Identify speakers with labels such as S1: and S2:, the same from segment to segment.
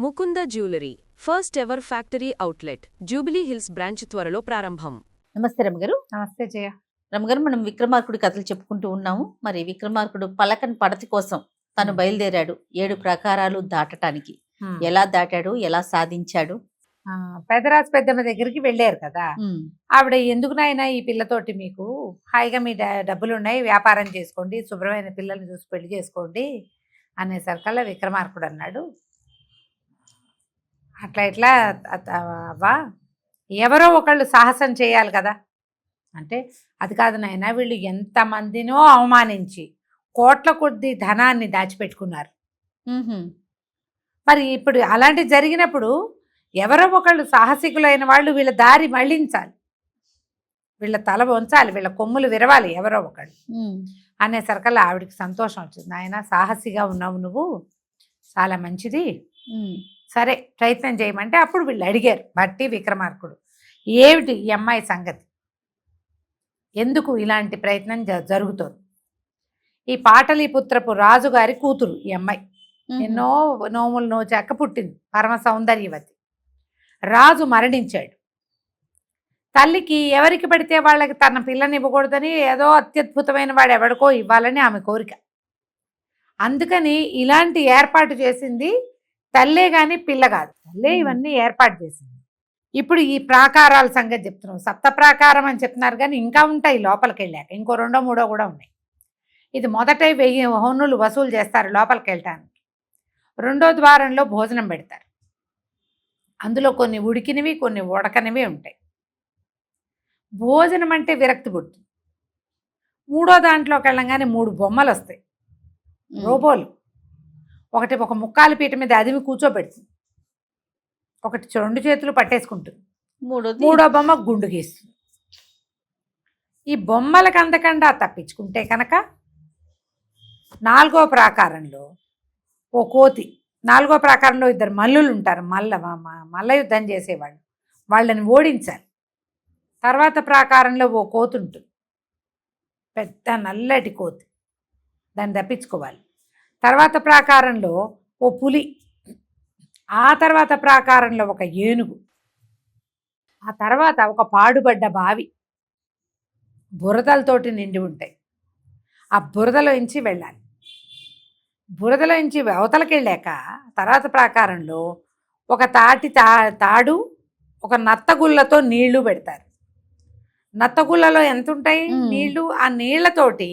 S1: Mukunda jewellery first ever factory outlet jubilee hills branch త్వరలో ప్రారంభం.
S2: నమస్తే రమగారు.
S3: నమస్తే జయ.
S2: రమగారు, మనం విక్రమార్కుడి కథలు చెప్పుకుంటూ ఉన్నాము. మరి విక్రమార్కుడు పలకన్ పడతి కోసం తను బయలుదేరాడు 7 ప్రాకారాలు దాటటానికి. ఎలా దాటాడు, ఎలా సాధించాడు?
S3: పెదరాజు పెద్దమ్మ దగ్గరికి వెళ్ళారు కదా. ఆవిడ ఎందుకు నాయనా ఈ పిల్లతోటి, మీకు హాయిగా మీ డబ్బులు ఉన్నాయి, వ్యాపారం చేసుకోండి, శుభ్రమైన పిల్లల్ని చూసి పెళ్లి చేసుకోండి అనేసరికల్లా విక్రమార్కుడు అన్నాడు, అట్లా ఇట్లా అవ్వా, ఎవరో ఒకళ్ళు సాహసం చేయాలి కదా అంటే, అది కాదు నాయన, వీళ్ళు ఎంతమందినో అవమానించి కోట్ల కొద్ది ధనాన్ని దాచిపెట్టుకున్నారు. మరి ఇప్పుడు అలాంటి జరిగినప్పుడు ఎవరో ఒకళ్ళు సాహసికులైన వాళ్ళు వీళ్ళ దారి మళ్లించాలి, వీళ్ళ తల వంచాలి, వీళ్ళ కొమ్ములు విరవాలి ఎవరో ఒకళ్ళు అనేసరికల్లా ఆవిడికి సంతోషం వచ్చింది. ఆయన సాహసిగా ఉన్నావు నువ్వు, చాలా మంచిది, సరే ప్రయత్నం చేయమంటే అప్పుడు వీళ్ళు అడిగారు భట్టి విక్రమార్కుడు, ఏమిటి ఈ అమ్మాయి సంగతి, ఎందుకు ఇలాంటి ప్రయత్నం జరుగుతోంది? ఈ పాటలీపుత్రపు రాజుగారి కూతురు ఈ అమ్మాయి, ఎన్నో నోములు నోచాక పుట్టింది, పరమ సౌందర్యవతి. రాజు మరణించాడు, తల్లికి ఎవరికి పడితే వాళ్ళకి తన పిల్లని ఇవ్వకూడదని ఏదో అత్యద్భుతమైన వాడు ఎవడికో ఇవ్వాలని ఆమె కోరిక. అందుకని ఇలాంటి ఏర్పాటు చేసింది తల్లే కానీ పిల్ల కాదు, తల్లే ఇవన్నీ ఏర్పాటు చేసింది. ఇప్పుడు ఈ ప్రాకారాల సంగతి చెప్తున్నాం, 7 ప్రాకారం అని చెప్తున్నారు కానీ ఇంకా ఉంటాయి లోపలికి వెళ్ళాక, ఇంకో 2, 3 కూడా ఉన్నాయి. ఇది మొదట 1000 హొన్నులు వసూలు చేస్తారు లోపలికి వెళ్ళటానికి. 2వ ద్వారంలో భోజనం పెడతారు, అందులో కొన్ని ఉడికినవి కొన్ని ఉడకనివి ఉంటాయి. భోజనం అంటే విరక్తి పుడుతుంది. 3వ దాంట్లోకి వెళ్ళంగానే 3 బొమ్మలు వస్తాయి, రోబోలు. ఒకటి ఒక ముక్కాలి పీట మీద అదిమి కూర్చోబెడుతుంది, ఒకటి 2 చేతులు పట్టేసుకుంటుంది, 3వ బొమ్మ గుండు గీస్తుంది. ఈ బొమ్మలకు అందకుండా తప్పించుకుంటే కనుక 4వ ప్రాకారంలో ఓ కోతి, 4వ ప్రాకారంలో 2 మల్లులు ఉంటారు, మల్ల యుద్ధం చేసేవాళ్ళు, వాళ్ళని ఓడించాలి. తర్వాత ప్రాకారంలో ఓ కోతి ఉంటుంది, పెద్ద నల్లటి కోతి, దాన్ని తప్పించుకోవాలి. తర్వాత ప్రాకారంలో ఓ పులి, ఆ తర్వాత ప్రాకారంలో ఒక ఏనుగు, ఆ తర్వాత ఒక పాడుబడ్డ బావి, బురదలతోటి నిండి ఉంటాయి. ఆ బురదలోంచి వెళ్ళాలి. బురదలోంచి అవతలకి వెళ్ళాక తర్వాత ప్రాకారంలో ఒక తాడు, ఒక నత్తగుళ్ళతో నీళ్లు పెడతారు. నత్తగుళ్ళలో ఎంత ఉంటాయి నీళ్లు, ఆ నీళ్లతోటి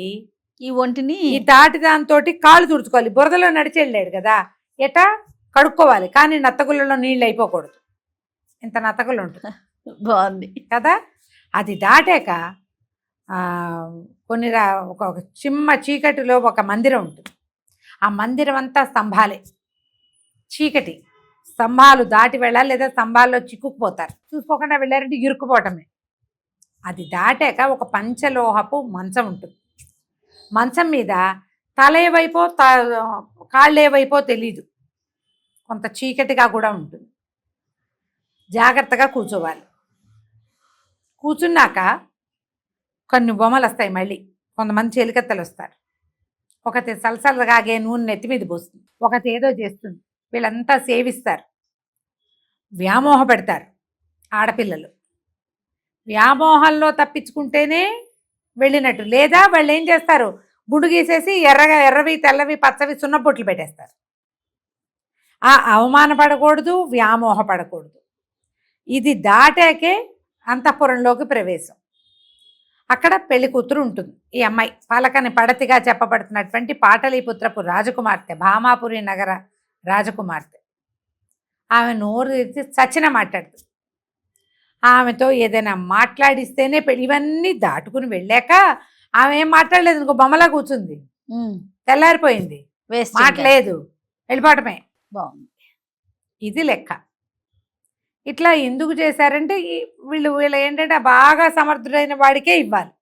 S2: ఈ ఒంటిని
S3: ఈ తాటి దాంతో కాళ్ళు తుడుచుకోవాలి. బురదలో నడిచి వెళ్ళాడు కదా, ఎటా కడుక్కోవాలి, కానీ నత్తగుళ్ళలో నీళ్ళు అయిపోకూడదు. ఇంత నత్తగుళ్ళు ఉంటుంది,
S2: బాగుంది
S3: కదా. అది దాటాక ఒక చిమ్మ చీకటిలో ఒక మందిరం ఉంటుంది. ఆ మందిరం అంతా స్తంభాలే, చీకటి, స్తంభాలు దాటి వెళ్ళాలి, లేదా స్తంభాల్లో చిక్కుకుపోతారు. చూసుకోకుండా వెళ్ళారంటే ఇరుక్కుపోవటమే. అది దాటాక ఒక పంచలోహపు మంచం ఉంటుంది. మంచం మీద తల ఏవైపో కాళ్ళు ఏవైపో తెలీదు, కొంత చీకటిగా కూడా ఉంటుంది. జాగ్రత్తగా కూర్చోవాలి. కూర్చున్నాక కొన్ని బొమ్మలు వస్తాయి, మళ్ళీ కొంతమంది చెలికత్తలు వస్తారు. ఒకటి సలసలగాగే నూనె నెత్తి మీద పోస్తుంది, ఒకటి ఏదో చేస్తుంది. వీళ్ళంతా సేవిస్తారు, వ్యామోహ పెడతారు. ఆడపిల్లలు వ్యామోహంలో తప్పించుకుంటేనే వెళ్ళినట్టు, లేదా వాళ్ళు ఏం చేస్తారు, గుండు గీసేసి ఎర్రవి తెల్లవి పచ్చవి సున్నబొట్లు పెట్టేస్తారు. ఆ అవమానపడకూడదు, వ్యామోహపడకూడదు. ఇది దాటాకే అంతఃపురంలోకి ప్రవేశం. అక్కడ పెళ్లి కూతురు ఉంటుంది. ఈ అమ్మాయి పలకని పడతిగా చెప్పబడుతున్నటువంటి పాటలీపుత్రపు రాజకుమార్తె, భామాపురి నగర రాజకుమార్తె. ఆమె నోరు తెరిచి చచ్చిన మాట్లాడుతుంది. ఆమెతో ఏదైనా మాట్లాడిస్తేనే పెళ్ళి. ఇవన్నీ దాటుకుని వెళ్ళాక ఆమె ఏం మాట్లాడలేదు, ఇంకో బొమ్మలా కూర్చుంది. తెల్లారిపోయింది, మాట్లాడలేదు, వెళ్ళిపోవటమే.
S2: బాగుంది,
S3: ఇది లెక్క. ఇట్లా ఎందుకు చేశారంటే వీళ్ళు ఏంటంటే బాగా సమర్థుడైన వాడికే ఇవ్వాలి,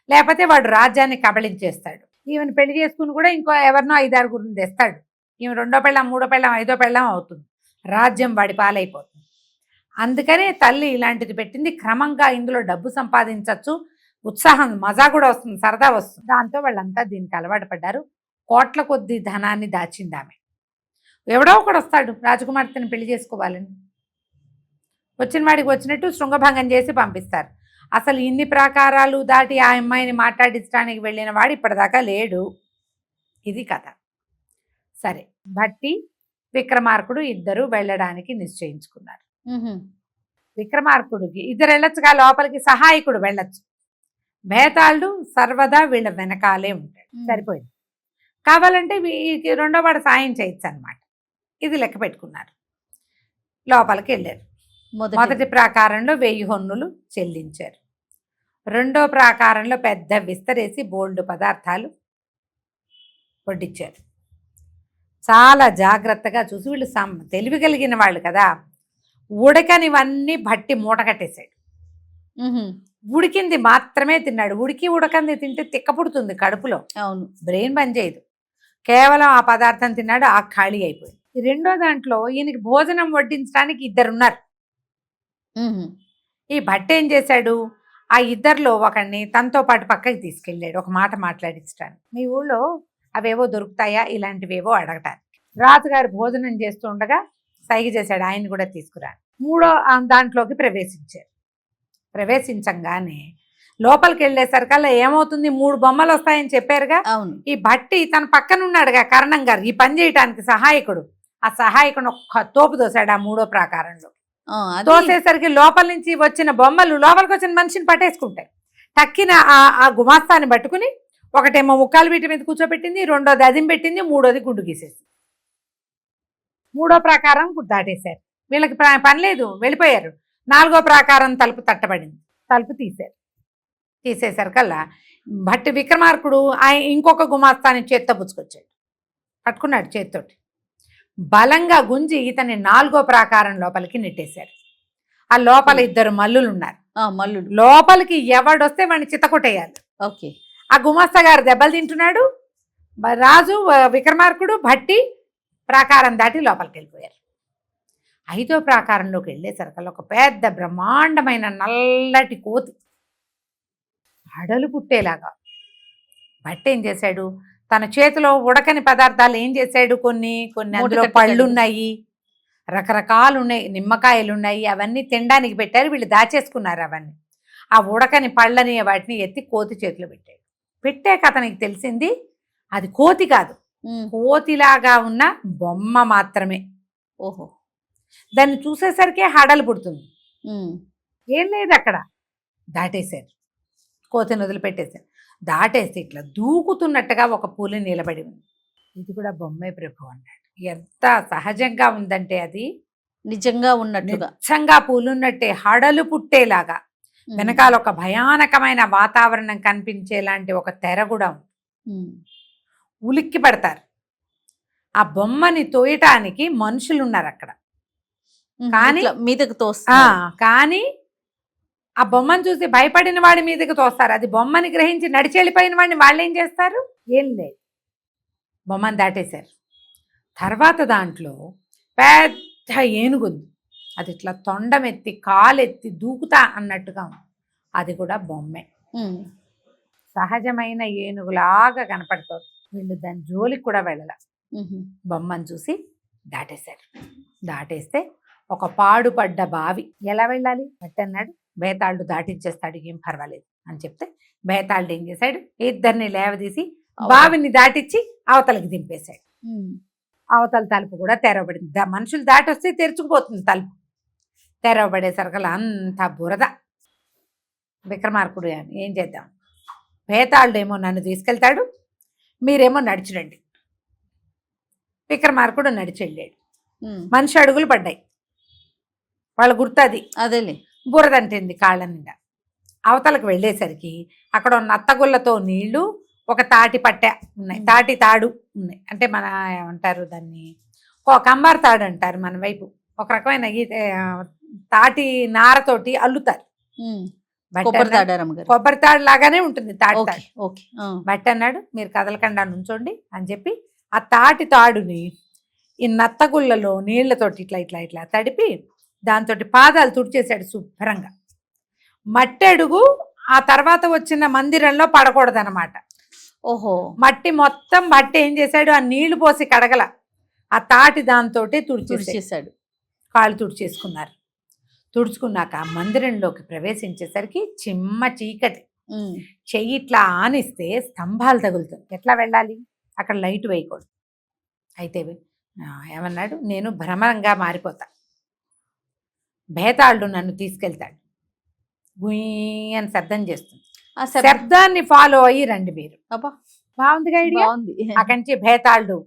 S3: లేకపోతే వాడు రాజ్యాన్ని కబళించేస్తాడు. ఈమెను పెళ్లి చేసుకుని కూడా ఇంకో ఎవరినో 5-6 తెస్తాడు. ఈమె 2వ పెళ్ళాం, 3వ పెళ్ళాం, 5వ పెళ్ళాం అవుతుంది. రాజ్యం వాడి పాలైపోతుంది. అందుకనే తల్లి ఇలాంటిది పెట్టింది. క్రమంగా ఇందులో డబ్బు సంపాదించవచ్చు, ఉత్సాహం, మజా కూడా వస్తుంది, సరదా వస్తుంది. దాంతో వాళ్ళంతా దీనికి అలవాటు పడ్డారు. కోట్ల కొద్ది ధనాన్ని దాచింది ఆమె. ఎవడో ఒకడు వస్తాడు రాజకుమార్తెని పెళ్లి చేసుకోవాలని. వచ్చిన వాడికి వచ్చినట్టు శృంగభంగం చేసి పంపిస్తారు. అసలు ఇన్ని ప్రాకారాలు దాటి ఆ అమ్మాయిని మాట్లాడించడానికి వెళ్ళిన వాడు ఇప్పటిదాకా లేడు. ఇది కథ. సరే, భట్టి విక్రమార్కుడు ఇద్దరు వెళ్ళడానికి నిశ్చయించుకున్నారు. విక్రమార్కుడికి ఇద్దరు వెళ్ళొచ్చుగా, లోపలికి సహాయకుడు వెళ్ళొచ్చు. బేతాళుడు సర్వదా వీళ్ళ వెనకాలే ఉంటాడు. సరిపోయింది. కావాలంటే రెండో వాడు సాయం చేయొచ్చు అనమాట. ఇది లెక్క పెట్టుకున్నారు. లోపలికి వెళ్ళారు. మొదటి ప్రాకారంలో 1000 హొన్నులు చెల్లించారు. రెండో ప్రాకారంలో పెద్ద విస్తరేసి బోల్డ్ పదార్థాలు వడ్డించారు. చాలా జాగ్రత్తగా చూసి, వీళ్ళు తెలివి కలిగిన వాళ్ళు కదా, ఉడకనివన్నీ భట్టి మూట కట్టేశాడు. ఉడికింది మాత్రమే తిన్నాడు. ఉడకంది తింటే తిక్క పుడుతుంది కడుపులో.
S2: అవును,
S3: బ్రెయిన్ పని చేయదు. కేవలం ఆ పదార్థం తిన్నాడు. ఆ ఖాళీ అయిపోయింది. ఈ రెండో దాంట్లో ఈయనకి భోజనం వడ్డించడానికి ఇద్దరున్నారు. ఈ భట్టి ఏం చేశాడు, ఆ ఇద్దరిలో ఒకడిని తనతో పాటు పక్కకి తీసుకెళ్ళాడు, ఒక మాట మాట్లాడించడానికి. మీ ఊళ్ళో అవేవో దొరుకుతాయా ఇలాంటివేవో అడగటానికి. రాజుగారు భోజనం చేస్తూ ఉండగా సైగ చేశాడు, ఆయన్ని కూడా తీసుకురా. మూడో దాంట్లోకి ప్రవేశించారు. ప్రవేశించంగానే లోపలికి వెళ్ళేసరికల్లా ఏమవుతుంది, 3 బొమ్మలు వస్తాయని చెప్పారుగా.
S2: అవును.
S3: ఈ భట్టి తన పక్కన ఉన్నాడుగా కర్ణం గారు, ఈ పని చేయడానికి సహాయకుడు. ఆ సహాయకుడు ఒక్క తోపు దోశాడు ఆ మూడో ప్రాకారంలో. తోసేసరికి లోపల నుంచి వచ్చిన బొమ్మలు లోపలికి వచ్చిన మనిషిని పట్టేసుకుంటాయి. టక్కిన ఆ గుమాస్తాన్ని పట్టుకుని ఒకటేమో ముక్కాలు వీటి మీద కూర్చోబెట్టింది, రెండోది అదిం పెట్టింది, మూడోది గుడ్డు గీసేసి మూడో ప్రాకారం దాటేశారు. వీళ్ళకి పని లేదు, వెళ్ళిపోయారు. 4వ ప్రాకారం తలుపు తట్టబడింది. తలుపు తీసేసరికల్లా భట్టి విక్రమార్కుడు ఇంకొక గుమాస్తాని చేత్తో పుచ్చుకొచ్చాడు. పట్టుకున్నాడు చేత్తోటి. బలంగా గుంజి ఇతన్ని 4వ ప్రాకారం లోపలికి నెట్టేశారు. ఆ లోపల 2 మల్లులు ఉన్నారు.
S2: మల్లులు
S3: లోపలికి ఎవడొస్తే వాడిని చిత్తకొట్టేయాలి.
S2: ఓకే.
S3: ఆ గుమాస్తా గారు దెబ్బలు తింటున్నాడు. రాజు విక్రమార్కుడు భట్టి ప్రాకారం దాటి లోపలికి వెళ్ళిపోయారు. 5వ ప్రాకారంలోకి వెళ్ళేసరికల్లా ఒక పెద్ద బ్రహ్మాండమైన నల్లటి కోతి హడలు పుట్టేలాగా. భట్టి ఏం చేశాడు, తన చేతిలో ఉడకని పదార్థాలు ఏం చేశాడు, కొన్ని అందులో పళ్ళు ఉన్నాయి, రకరకాలు ఉన్నాయి, నిమ్మకాయలు ఉన్నాయి, అవన్నీ తినడానికి పెట్టారు. వీళ్ళు దాచేసుకున్నారు అవన్నీ. ఆ ఉడకని పళ్ళని వాటిని ఎత్తి కోతి చేతిలో పెట్టాక అతనికి తెలిసింది అది కోతి కాదు, కోతిలాగా ఉన్న బొమ్మ మాత్రమే.
S2: ఓహో.
S3: దాన్ని చూసేసరికి హడలు పుడుతుంది. ఏం లేదు అక్కడ. దాటేశారు, కోతిని వదిలిపెట్టేశారు. దాటేసి ఇట్లా దూకుతున్నట్టుగా ఒక పులి నిలబడి ఉంది. ఇది కూడా బొమ్మే ప్రభు అన్నాడు. ఎంత సహజంగా ఉందంటే అది
S2: నిజంగా ఉన్నట్టుగా,
S3: నిజంగా పూలున్నట్టే హడలు పుట్టేలాగా. వెనకాల ఒక భయానకమైన వాతావరణం కనిపించేలాంటి ఒక తెర కూడా ఉంది. ఉలిక్కి పడతారు. ఆ బొమ్మని తోయటానికి మనుషులు ఉన్నారు అక్కడ. కానీ
S2: మీదకి
S3: కానీ ఆ బొమ్మను చూసి భయపడిన వాడి మీదకి తోస్తారు. అది బొమ్మని గ్రహించి నడిచి వెళ్ళిపోయిన వాడిని వాళ్ళు ఏం చేస్తారు, ఏం లేదు, బొమ్మను దాటేశారు. తర్వాత దాంట్లో పెద్ద ఏనుగుంది. అది ఇట్లా తొండమెత్తి కాలెత్తి దూకుతా అన్నట్టుగా ఉంది. అది కూడా బొమ్మే, సహజమైన ఏనుగులాగా కనపడుతుంది. వీళ్ళు దాని జోలికి కూడా వెళ్ళాల. బొమ్మను చూసి దాటేశారు. దాటేస్తే ఒక పాడుపడ్డ బావి. ఎలా వెళ్ళాలి అన్నాడు. బేతాళుడు దాటించేస్తాడు, ఏం పర్వాలేదు అని చెప్తే బేతాళుడు ఏం చేశాడు, ఇద్దరిని లేవదీసి బావిని దాటించి అవతలకి దింపేశాడు. అవతల తలుపు కూడా తెరవబడింది. మనుషులు దాటి వస్తే తెరుచుకుపోతుంది తలుపు. తెరవబడేసరికల్లా అంత బురద. విక్రమార్కుడు ఏం చేద్దాం, బేతాళుడేమో నన్ను తీసుకెళ్తాడు, మీరేమో నడిచిరండి. విక్రమార్కుడు నడిచి వెళ్ళాడు. మనిషి అడుగులు పడ్డాయి. వాళ్ళ గుర్తది
S2: అదేలే,
S3: బురదంటింది కాళ్ళ నిండా. అవతలకు వెళ్ళేసరికి అక్కడ నత్తగుళ్ళతో నీళ్లు, ఒక తాటి పట్టె ఉన్నాయి, తాటి తాడు ఉన్నాయి. అంటే మన ఏమంటారు దాన్ని, కంబార్ తాడు అంటారు మన వైపు. ఒక రకమైన తాటి నారతోటి అల్లుతారు. కొబ్బరి తాడు లాగానే ఉంటుంది తాటి తాడు. బట్ అన్నాడు, మీరు కదలకుండా నుంచోండి అని చెప్పి ఆ తాటి తాడుని ఈ నత్తగుళ్ళలో నీళ్లతోటి ఇట్లా ఇట్లా ఇట్లా తడిపి దాంతో పాదాలు తుడిచేశాడు శుభ్రంగా. మట్టి అడుగు ఆ తర్వాత వచ్చిన మందిరంలో పడకూడదనమాట.
S2: ఓహో.
S3: మట్టి మొత్తం బట్టి ఏం చేశాడు, ఆ నీళ్లు పోసి కడగల, ఆ తాటి దాంతోటే తుడిచేసాడు.
S2: తుడిచేశాడు.
S3: కాళ్ళు తుడిచేసుకున్నారు. తుడుచుకున్నాక మందిరంలోకి ప్రవేశించేసరికి చిమ్మ చీకటి. చెయ్యి ఇట్లా ఆనిస్తే స్తంభాలు తగులుతాయి. ఎట్లా వెళ్ళాలి? అక్కడ లైట్ వేయకూడదు. అయితే ఏమన్నాడు, నేను భ్రమరంగా మారిపోతా, భేతాళుడు నన్ను తీసుకెళ్తాడు, గుయ్ అని శబ్దం చేస్తుంది.
S2: ఆ
S3: శబ్దాన్ని ఫాలో అయ్యి రండి మీరు.
S2: అబ్బా
S3: బాగుందిగా ఐడియా.
S2: బాగుంది.
S3: అక్కడి నుంచి భేతాళుడు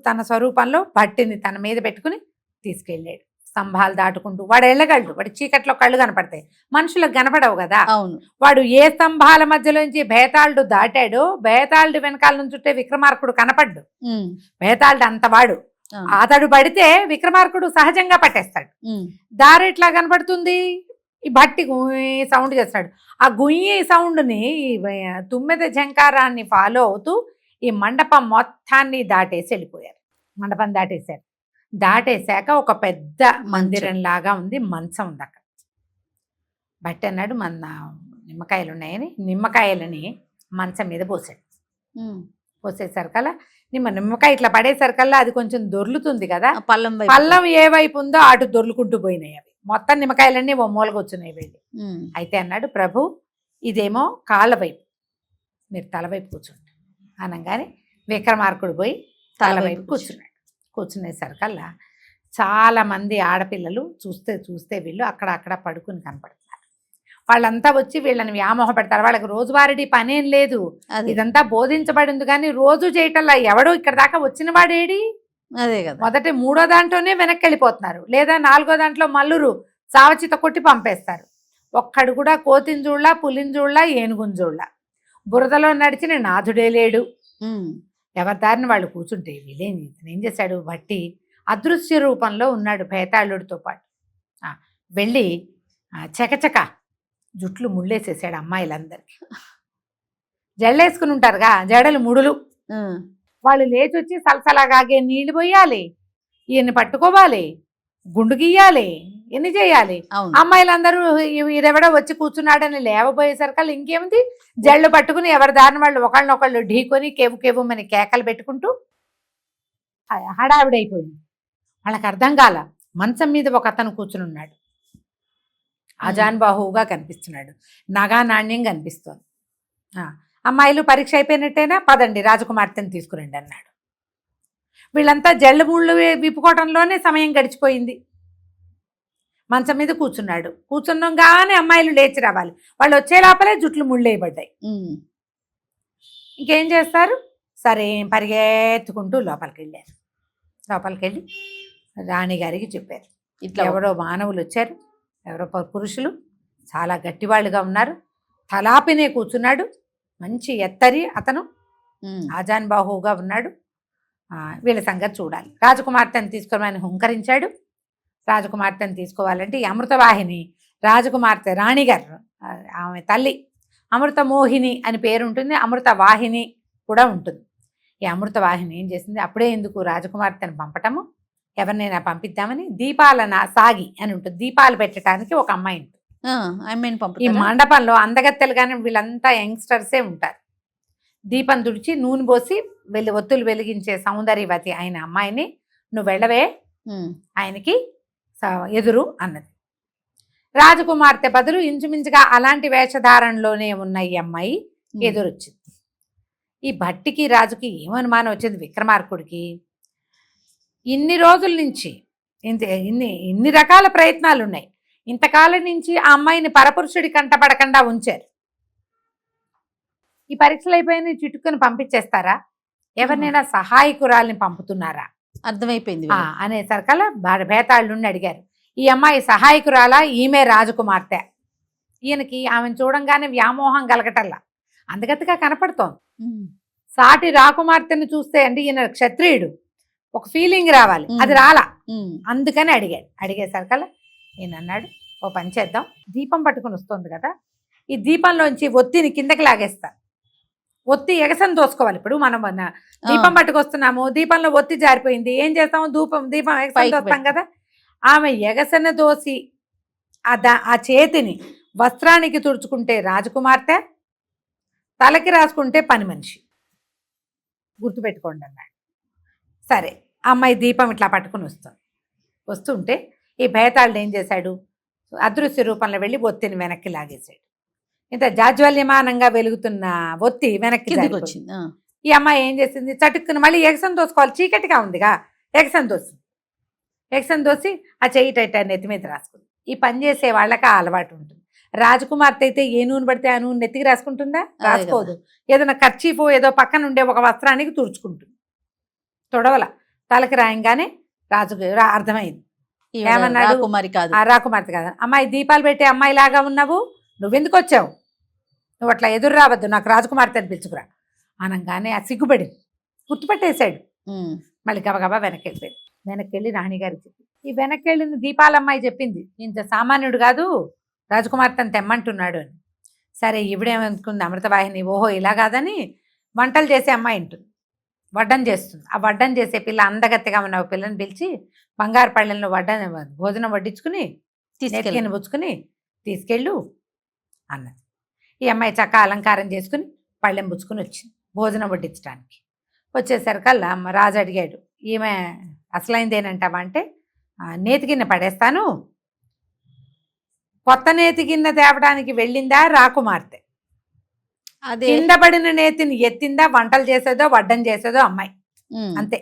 S3: తన స్వరూపంలో భట్టిని తన మీద పెట్టుకుని తీసుకెళ్ళాడు. స్తంభాలు దాటుకుంటూ వాడు వెళ్ళగలడు. వాడి చీకట్లో కళ్ళు కనపడతాయి, మనుషులకు కనపడవు కదా.
S2: అవును.
S3: వాడు ఏ స్తంభాల మధ్యలోంచి భేతాళుడు దాటాడో, భేతాళుడు వెనకాల నుంచుంటే విక్రమార్కుడు కనపడ్డు. భేతాళుడు అంతవాడు. అతడు పడితే విక్రమార్కుడు సహజంగా పట్టేస్తాడు. దారి ఎట్లా కనపడుతుంది? ఈ భట్టి గుయ్యి సౌండ్ చేస్తాడు. ఆ గుయ్యి సౌండ్ని, తుమ్మెద జంకారాన్ని ఫాలో అవుతూ ఈ మండపం మొత్తాన్ని దాటేసి వెళ్ళిపోయారు. మండపం దాటేశారు. దాటేశాక ఒక పెద్ద మందిరం లాగా ఉంది, మంచం ఉంది అక్కడ. భట్టి అన్నాడు, మన నిమ్మకాయలు ఉన్నాయని నిమ్మకాయలని మంచం మీద పోసాడు. పోసేసరికల్లా నిమ్మకాయ ఇట్లా పడేసరికల్లా అది కొంచెం దొర్లుతుంది కదా, పల్లం ఏ వైపు ఉందో అటు దొర్లుకుంటూ పోయినాయి. అవి మొత్తం నిమ్మకాయలన్నీ ఓ మూలగా వచ్చినాయి వెళ్ళి. అయితే అన్నాడు, ప్రభు ఇదేమో కాళ్ళ వైపు, మీరు తల వైపు కూర్చోండి అనగానే విక్రమార్కుడు పోయి తల వైపు కూర్చున్నాడు. కూర్చునేసరికల్లా చాలా మంది ఆడపిల్లలు చూస్తే వీళ్ళు అక్కడ పడుకుని కనపడుతున్నారు. వాళ్ళంతా వచ్చి వీళ్ళని వ్యామోహ పెడతారు. వాళ్ళకి రోజువారీ పనేం లేదు, ఇదంతా బోధించబడింది. కానీ రోజు చేయటల్లా ఎవడో ఇక్కడ దాకా వచ్చిన వాడేడి?
S2: అదే కదా.
S3: మొదటి 3వ దాంట్లోనే వెనక్కి వెళ్ళిపోతున్నారు, లేదా 4వ దాంట్లో మల్లురు సావచిత కొట్టి పంపేస్తారు. ఒక్కడు కూడా కోతిని చూడలా, పులిని చూడలా, ఏనుగుని చూడలా, బురదలో నడిచిన నాథుడే లేడు. ఎవరి దారిని వాళ్ళు కూర్చుంటే వీళ్ళేని ఏం చేశాడు, భట్టి అదృశ్య రూపంలో ఉన్నాడు భేతాళుడితో పాటు. వెళ్ళి చకచక జుట్లు ముళ్ళేసేసాడు అమ్మాయిలందరికీ. జడలేసుకుని ఉంటారుగా, జడలు ముడులు. వాళ్ళు లేచి వచ్చి సలసలాగాగే నీళ్లు పోయాలి, ఈయన్ని పట్టుకోవాలి, గుండు గీయాలి, ఎన్ని చేయాలి. అమ్మాయిలందరూ ఇదెవడో వచ్చి కూర్చున్నాడని లేవబోయేసరికి ఇంకేముంది, జళ్ళు పట్టుకుని ఎవరి దారిని వాళ్ళు ఒకళ్ళనొకళ్ళు ఢీకొని కేవుమని కేకలు పెట్టుకుంటూ హడావిడైపోయింది. వాళ్ళకి అర్థం కాల. మంచం మీద ఒక అతను కూర్చుని ఉన్నాడు, అజాన్బాహువుగా కనిపిస్తున్నాడు, నగా నాణ్యం కనిపిస్తోంది. అమ్మాయిలు పరీక్ష అయిపోయినట్టేనా, పదండి రాజకుమార్తెని తీసుకురండి అన్నాడు. వీళ్ళంతా జళ్ళు ముళ్ళు విప్పుకోవటంలోనే సమయం గడిచిపోయింది. మంచం మీద కూర్చున్నాడు. కూర్చున్నాగానే అమ్మాయిలు లేచి రావాలి, వాళ్ళు వచ్చే లోపలే జుట్లు ముళ్ళేయబడ్డాయి. ఇంకేం చేస్తారు, సరే పరిగెత్తుకుంటూ లోపలికి వెళ్ళారు. లోపలికి వెళ్ళి రాణిగారికి చెప్పారు, ఇట్లా ఎవరో మానవులు వచ్చారు, ఎవరో పురుషులు చాలా గట్టివాళ్ళుగా ఉన్నారు, తలాపినే కూర్చున్నాడు, మంచి ఎత్తరి అతను, ఆజాన్బాహువుగా ఉన్నాడు, వీళ్ళ సంగతి చూడాలి. రాజకుమార్తెను తీసుకోమని హుంకరించాడు. రాజకుమార్తెను తీసుకోవాలంటే ఈ అమృతవాహిని రాజకుమార్తె రాణిగారు, ఆమె తల్లి అమృతమోహిని అని పేరు ఉంటుంది, అమృతవాహిని కూడా ఉంటుంది. ఈ అమృతవాహిని ఏం చేసింది, అప్పుడే ఎందుకు రాజకుమార్తెను పంపటము, ఎవరినైనా పంపిద్దామని దీపాలన సాగి అని ఉంటుంది, దీపాలు పెట్టడానికి ఒక అమ్మాయి ఉంటుంది. ఈ మండపంలో అందగత్తెలు కానీ వీళ్ళంతా యంగ్స్టర్సే ఉంటారు. దీపం తుడిచి నూనె పోసి ఒత్తులు వెలిగించే సౌందర్యవతి అయిన అమ్మాయిని నువ్వు వెళ్ళవే ఆయనకి ఎదురు అన్నది. రాజకుమార్తె బదులు ఇంచుమించుగా అలాంటి వేషధారణలోనే ఉన్న ఈ అమ్మాయి ఎదురొచ్చింది. ఈ భట్టికి రాజుకి ఏమనుమానం వచ్చింది, విక్రమార్కుడికి ఇన్ని రోజుల నుంచి ఇన్ని రకాల ప్రయత్నాలు ఉన్నాయి, ఇంతకాలం నుంచి ఆ అమ్మాయిని పరపురుషుడి కంటపడకుండా ఉంచారు. ఈ పరీక్షలు అయిపోయిన చిటుకుని పంపించేస్తారా, ఎవరినైనా సహాయకురాల్ని పంపుతున్నారా,
S2: అర్థమైపోయింది
S3: అనేసరికల్లా భేతాళుడిని అడిగారు, ఈ అమ్మాయి సహాయకురాలా, ఈమె రాజకుమార్తె. ఈయనకి ఆమెను చూడంగానే వ్యామోహం కలగటల్లా, అందగతిగా కనపడుతోంది. సాటి రాకుమార్తెను చూస్తే అంటే ఈయన క్షత్రియుడు, ఒక ఫీలింగ్ రావాలి, అది రాలా. అందుకని అడిగేసరికల్లా ఈయన అన్నాడు, ఓ పని చేద్దాం, దీపం పట్టుకుని వస్తుంది కదా, ఈ దీపంలోంచి ఒత్తిని కిందకి లాగేస్తా, ఒత్తి ఎగసని దోసుకోవాలి. ఇప్పుడు మనం దీపం పట్టుకొస్తున్నాము, దీపంలో ఒత్తి జారిపోయింది, ఏం చేస్తాము, దీపం ఎగసని దోస్తాం కదా, ఆమె ఎగసన దోసి ఆ చేతిని వస్త్రానికి తుడుచుకుంటే రాజకుమార్తె, తలకి రాసుకుంటే పని మనిషి, గుర్తుపెట్టుకోండి అన్నాడు. సరే ఆ అమ్మాయి దీపం ఇట్లా పట్టుకుని వస్తుంటే ఈ భేతాళుడు ఏం చేశాడు, అదృశ్య రూపంలో వెళ్ళి ఒత్తిని వెనక్కి లాగేశాడు. ఇంత జాజ్వల్యమానంగా వెలుగుతున్న ఒత్తి వెనక్కి
S2: కిందికి
S3: జారిపోయింది.
S2: వచ్చింది.
S3: ఈ అమ్మాయి ఏం చేసింది, చటుక్కుని మళ్ళీ ఎగసం దోసుకోవాలి, చీకటిగా ఉందిగా, ఎగసం దోసి ఆ చెయ్యి టైట్ నెత్తి మీద రాసుకుంది. ఈ పని చేసే వాళ్ళకి ఆ అలవాటు ఉంటుంది. రాజకుమార్తె అయితే ఏ నూనె పడితే ఆ నూనె నెత్తికి రాసుకుంటుందా? రాసుకోదు. ఏదైనా ఖర్చీఫో ఏదో పక్కన ఉండే ఒక వస్త్రానికి తుడుచుకుంటుంది. తొడవల తలకి రాయంగానే రాజుకు అర్థమైంది. ఏమన్నాడు,
S2: కుమారి కాదు,
S3: ఆ రాకుమార్తె కదా, అమ్మాయి దీపాలు పెట్టే అమ్మాయి లాగా ఉన్నావు, నువ్వెందుకు వచ్చావు, నువ్వు అట్లా ఎదురు రావద్దు, నాకు రాజకుమార్తె అని పిలుచుకురా అనగానే ఆ సిగ్గుపడింది, గుర్తుపెట్టేశాడు. మళ్ళీ గబగబా వెనక్కి వెళ్ళి రాణిగారికి చెప్పి, ఈ వెనక్కి వెళ్ళిన దీపాలమ్మాయి చెప్పింది, ఇంత సామాన్యుడు కాదు, రాజకుమార్తెను తెమ్మంటున్నాడు అని. సరే ఈవిడేమనుకుంది అమృతవాహిని, ఓహో ఇలా కాదని వంటలు చేసే అమ్మాయి ఉంటుంది, వడ్డం చేస్తుంది. ఆ వడ్డం చేసే పిల్ల అందగత్తెగా ఉన్న పిల్లని పిలిచి బంగారు పళ్ళెంలో భోజనం వడ్డించుకుని నెత్తిని పుచ్చుకుని తీసుకెళ్ళు అన్నది. ఈ అమ్మాయి చక్క అలంకారం చేసుకుని పళ్ళెం పుచ్చుకుని వచ్చింది భోజనం వడ్డించడానికి. వచ్చేసరికల్లా రాజు అడిగాడు, ఈమె అసలైందేనంటావా అంటే, నేతి గిన్నె పడేస్తాను, కొత్త నేతి గిన్నె తేవడానికి వెళ్ళిందా రాకుమార్తె,
S2: అదే
S3: కింద పడిన నేతిని ఎత్తిందా, వంటలు చేసేదో వడ్డం చేసేదో అమ్మాయి, అంతే.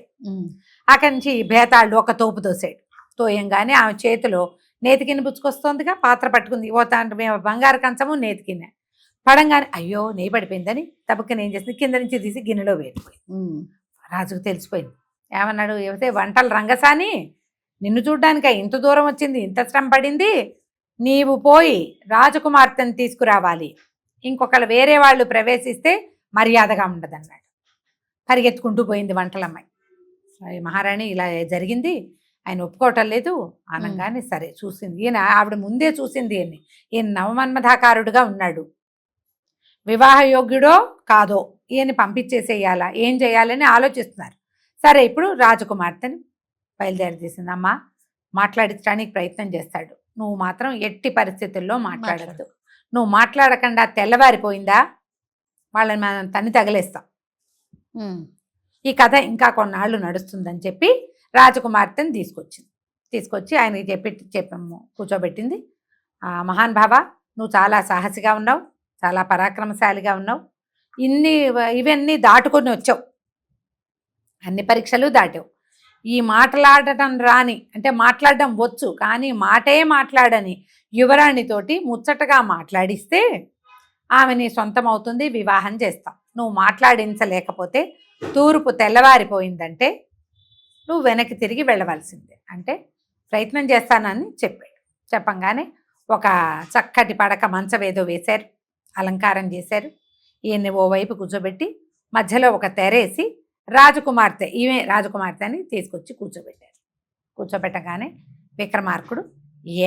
S3: అక్కడి నుంచి భేతాళ్ళు ఒక తోపు తోసాడు. తోయంగానే ఆమె చేతిలో నేతి గిన్నె పుచ్చుకొస్తోందిగా, పాత్ర పట్టుకుంది, మేము బంగారు కంచము నేతి గిన్నె పడంగానే అయ్యో నెయ్యి పడిపోయిందని తబుక్కని ఏం చేసింది, కింద నుంచి తీసి గిన్నెలో వేడిపోయింది. రాజుకు తెలిసిపోయింది. ఏమన్నాడు, ఏమైతే వంటలు రంగసాని, నిన్ను చూడ్డానిక ఇంత దూరం వచ్చింది, ఇంత శ్రమ పడింది, నీవు పోయి రాజకుమార్తెను తీసుకురావాలి, ఇంకొకరు వేరే వాళ్ళు ప్రవేశిస్తే మర్యాదగా ఉండదన్నాడు. పరిగెత్తుకుంటూ పోయింది వంటలమ్మాయి. మహారాణి ఇలా జరిగింది, ఆయన ఒప్పుకోవటం లేదు అనగానే సరే చూసింది. ఈయన ఆవిడ ముందే చూసింది, ఈయన నవమన్మధాకారుడుగా ఉన్నాడు, వివాహయోగ్యుడో కాదో ఈయన పంపించేసేయాలా, ఏం చేయాలని ఆలోచిస్తున్నారు. సరే ఇప్పుడు రాజకుమార్తెని బయలుదేరి తీసింది. అమ్మ మాట్లాడించడానికి ప్రయత్నం చేస్తాడు, నువ్వు మాత్రం ఎట్టి పరిస్థితుల్లో మాట్లాడద్దు, నువ్వు మాట్లాడకుండా తెల్లవారిపోయిందా వాళ్ళని మనం తన్ని తగిలేస్తాం, ఈ కథ ఇంకా కొన్నాళ్ళు నడుస్తుందని చెప్పి రాజకుమార్తెని తీసుకొచ్చి ఆయనకి చెప్పాము, కూర్చోబెట్టింది. మహాన్ భావ, నువ్వు చాలా సాహసిగా ఉన్నావు, చాలా పరాక్రమశాలిగా ఉన్నావు, ఇవన్నీ దాటుకొని వచ్చావు, అన్ని పరీక్షలు దాటావు. ఈ మాట్లాడటం రాని అంటే మాట్లాడడం వచ్చు కానీ మాటే మాట్లాడని యువరాణితోటి ముచ్చటగా మాట్లాడిస్తే ఆమె నీ సొంతం అవుతుంది, వివాహం చేస్తాం. నువ్వు మాట్లాడించలేకపోతే తూర్పు తెల్లవారిపోయిందంటే నువ్వు వెనక్కి తిరిగి వెళ్ళవలసిందే అంటే ప్రయత్నం చేస్తానని చెప్పాడు. చెప్పంగానే ఒక చక్కటి పడక మంచం ఏదో వేశారు, అలంకారం చేశారు. ఈయన్ని ఓవైపు కూర్చోబెట్టి మధ్యలో ఒక తెరేసి రాజకుమార్తె, ఈమె రాజకుమార్తె అని తీసుకొచ్చి కూర్చోబెట్టారు. కూర్చోబెట్టగానే విక్రమార్కుడు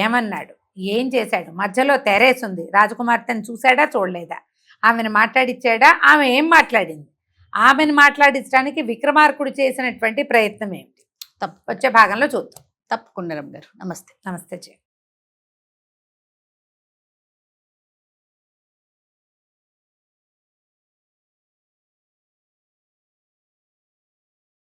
S3: ఏమన్నాడు, ఏం చేశాడు, మధ్యలో తెరేసుంది, రాజకుమార్తెని చూశాడా చూడలేదా, ఆమెను మాట్లాడిచ్చాడా, ఆమె ఏం మాట్లాడింది, ఆమెను మాట్లాడించడానికి విక్రమార్కుడు చేసినటువంటి ప్రయత్నం ఏమిటి, వచ్చే భాగంలో చూద్దాం.
S2: తప్పకుండా రమ్య గారు. నమస్తే.
S3: నమస్తే జయ.